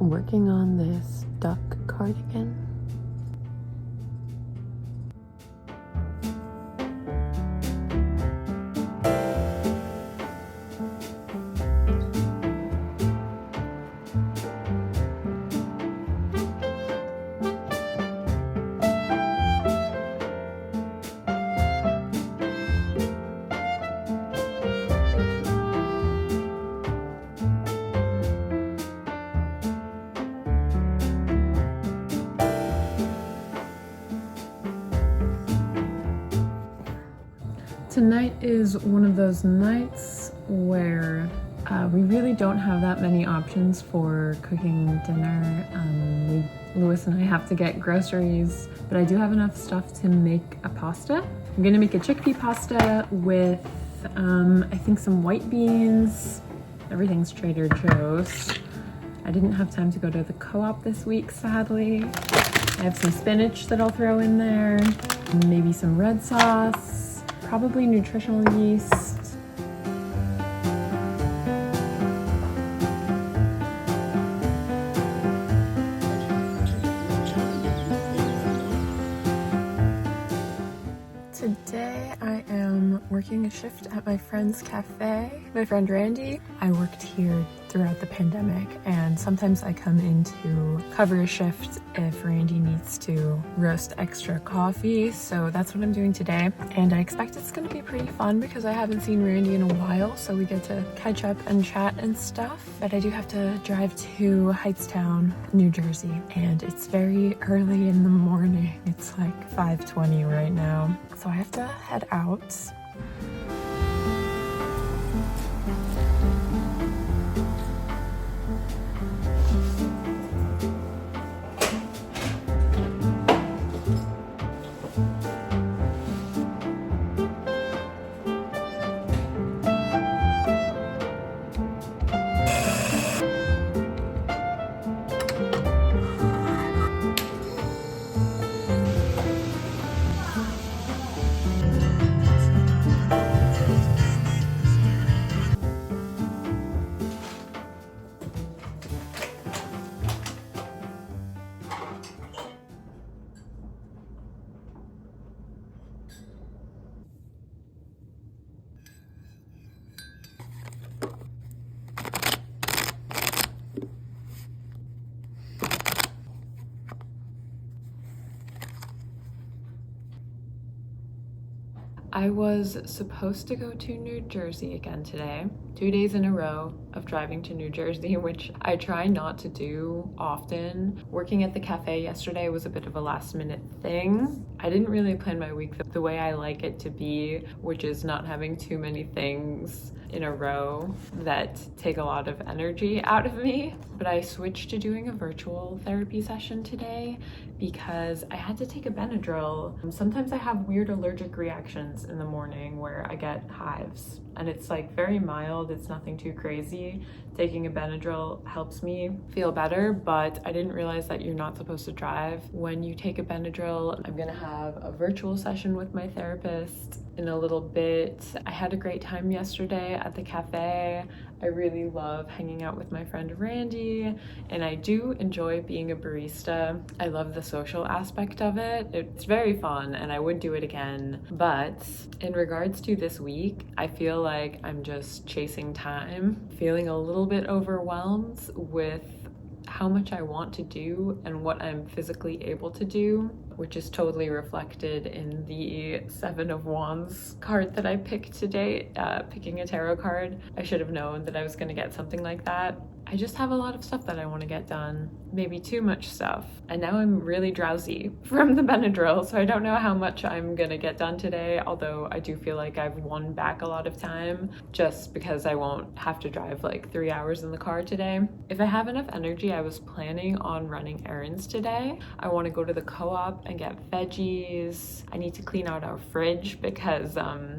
I'm working on this duck cardigan. Tonight is one of those nights where we really don't have that many options for cooking dinner. Lewis and I have to get groceries, but I do have enough stuff to make a pasta. I'm gonna make a chickpea pasta with, I think, some white beans. Everything's Trader Joe's. I didn't have time to go to the co-op this week, sadly. I have some spinach that I'll throw in there, maybe some red sauce. Probably nutritional yeast. Today I am working a shift at my friend's cafe. My friend Randy. I worked here throughout the pandemic, and sometimes I come in to cover a shift if Randy needs to roast extra coffee. So that's what I'm doing today, and I expect it's gonna be pretty fun because I haven't seen Randy in a while, so we get to catch up and chat and stuff. But I do have to drive to Hightstown, New Jersey, and it's very early in the morning. It's like 5:20 right now, so I have to head out. I was supposed to go to New Jersey again today, 2 days in a row of driving to New Jersey, which I try not to do often. Working at the cafe yesterday was a bit of a last minute thing. I didn't really plan my week the way I like it to be, which is not having too many things in a row that take a lot of energy out of me. But I switched to doing a virtual therapy session today because I had to take a Benadryl. Sometimes I have weird allergic reactions in the morning where I get hives, and it's like very mild, it's nothing too crazy. Taking a Benadryl helps me feel better, but I didn't realize that you're not supposed to drive when you take a Benadryl. I'm gonna have a virtual session with my therapist in a little bit. I had a great time yesterday at the cafe. I really love hanging out with my friend Randy, and I do enjoy being a barista. I love the social aspect of it. It's very fun, and I would do it again. But in regards to this week, I feel like I'm just chasing time, feeling a little bit overwhelmed with how much I want to do and what I'm physically able to do, which is totally reflected in the 7 of Wands card that I picked today, picking a tarot card. I should have known that I was gonna get something like that. I just have a lot of stuff that I want to get done, maybe too much stuff. And now I'm really drowsy from the Benadryl, so I don't know how much I'm gonna get done today, although I do feel like I've won back a lot of time just because I won't have to drive like 3 hours in the car today. If I have enough energy, I was planning on running errands today. I want to go to the co-op and get veggies. I need to clean out our fridge because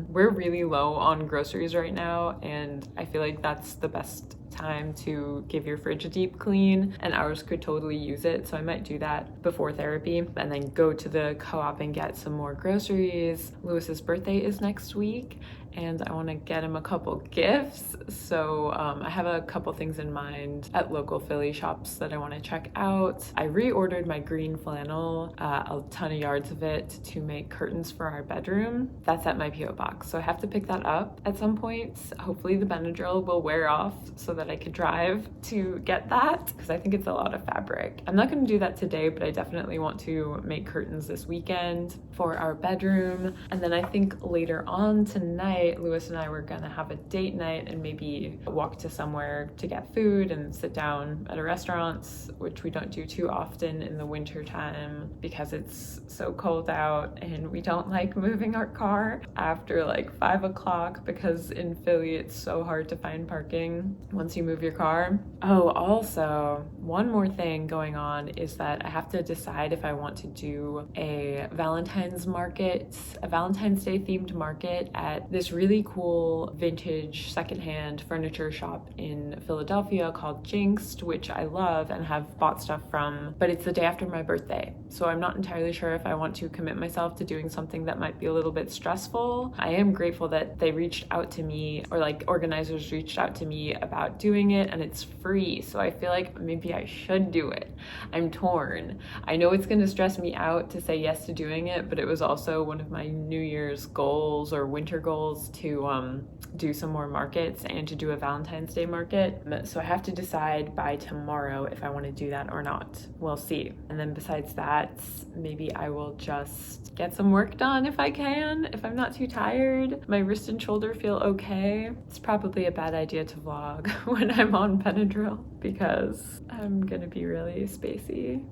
we're really low on groceries right now, and I feel like that's the best time to give your fridge a deep clean, and ours could totally use it. So I might do that before therapy and then go to the co-op and get some more groceries. Lewis's birthday is next week, and I want to get him a couple gifts. So I have a couple things in mind at local Philly shops that I want to check out. I reordered my green flannel, a ton of yards of it, to make curtains for our bedroom. That's at my P.O. box, so I have to pick that up at some point. Hopefully the Benadryl will wear off so that I could drive to get that, because I think it's a lot of fabric. I'm not going to do that today, but I definitely want to make curtains this weekend for our bedroom. And then I think later on tonight, Lewis and I were gonna have a date night and maybe walk to somewhere to get food and sit down at a restaurant, which we don't do too often in the winter time because it's so cold out and we don't like moving our car after like 5 o'clock, because in Philly it's so hard to find parking once you move your car. Oh, also, one more thing going on is that I have to decide if I want to do a Valentine's Day themed market at this really cool vintage secondhand furniture shop in Philadelphia called Jinxed, which I love and have bought stuff from, but it's the day after my birthday. So I'm not entirely sure if I want to commit myself to doing something that might be a little bit stressful. I am grateful that they reached out to me, or like organizers reached out to me about doing it, and it's free. So I feel like maybe I should do it. I'm torn. I know it's going to stress me out to say yes to doing it, but it was also one of my New Year's goals or winter goals to do some more markets and to do a Valentine's Day market. So I have to decide by tomorrow if I want to do that or not. We'll see. And then besides that, maybe I will just get some work done if I can, if I'm not too tired. My wrist and shoulder feel okay. It's probably a bad idea to vlog when I'm on Benadryl because I'm gonna be really spacey.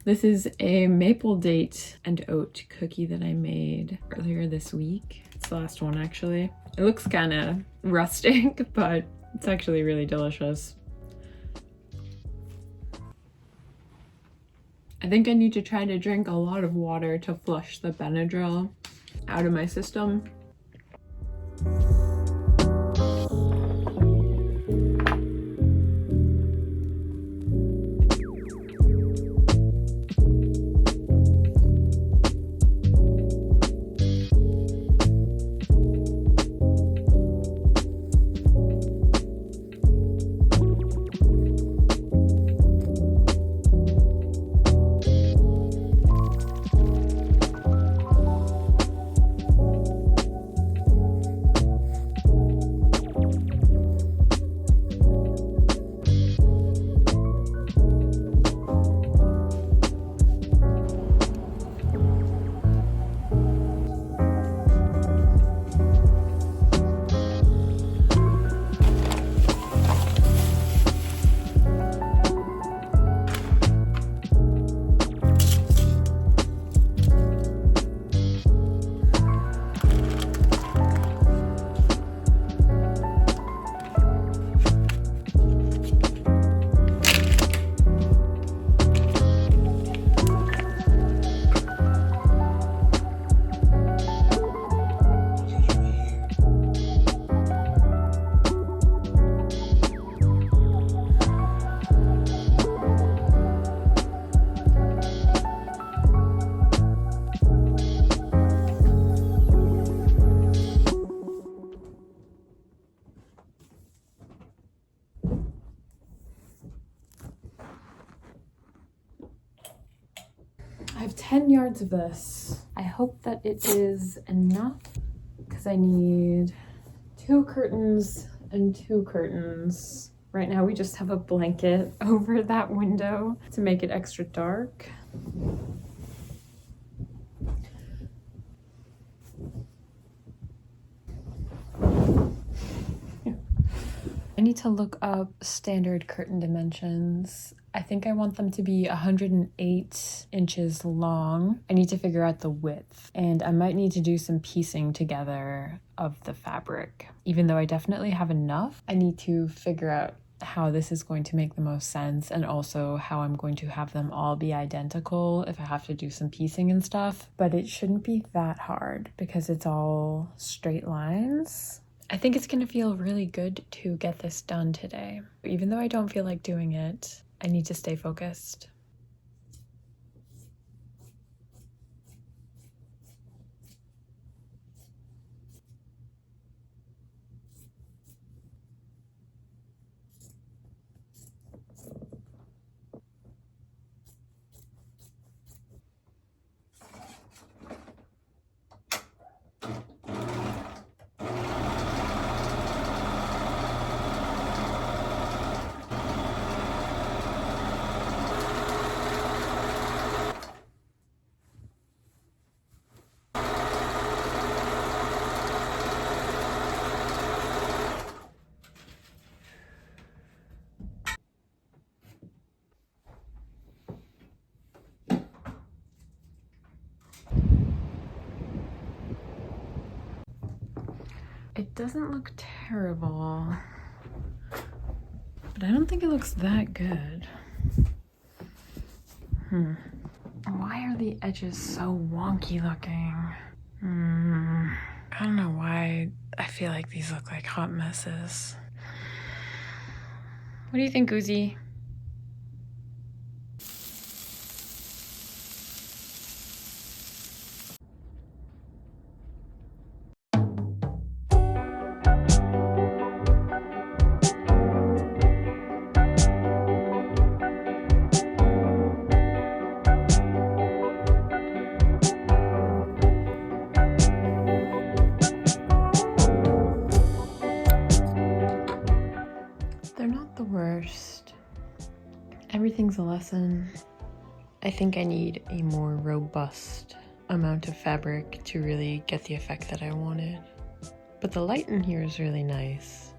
This is a maple date and oat cookie that I made earlier this week. It's the last one, actually. It looks kind of rustic, but it's actually really delicious. I think I need to try to drink a lot of water to flush the Benadryl out of my system. I have 10 yards of this. I hope that it is enough because I need 2 curtains and 2 curtains. Right now we just have a blanket over that window to make it extra dark. I need to look up standard curtain dimensions. I think I want them to be 108 inches long. I need to figure out the width, and I might need to do some piecing together of the fabric. Even though I definitely have enough, I need to figure out how this is going to make the most sense, and also how I'm going to have them all be identical if I have to do some piecing and stuff. But it shouldn't be that hard because it's all straight lines. I think it's gonna feel really good to get this done today. Even though I don't feel like doing it, I need to stay focused. It doesn't look terrible, but I don't think it looks that good. Why are the edges so wonky looking? I don't know why I feel like these look like hot messes. What do you think, Uzi? They're not the worst. Everything's a lesson. I think I need a more robust amount of fabric to really get the effect that I wanted. But the light in here is really nice.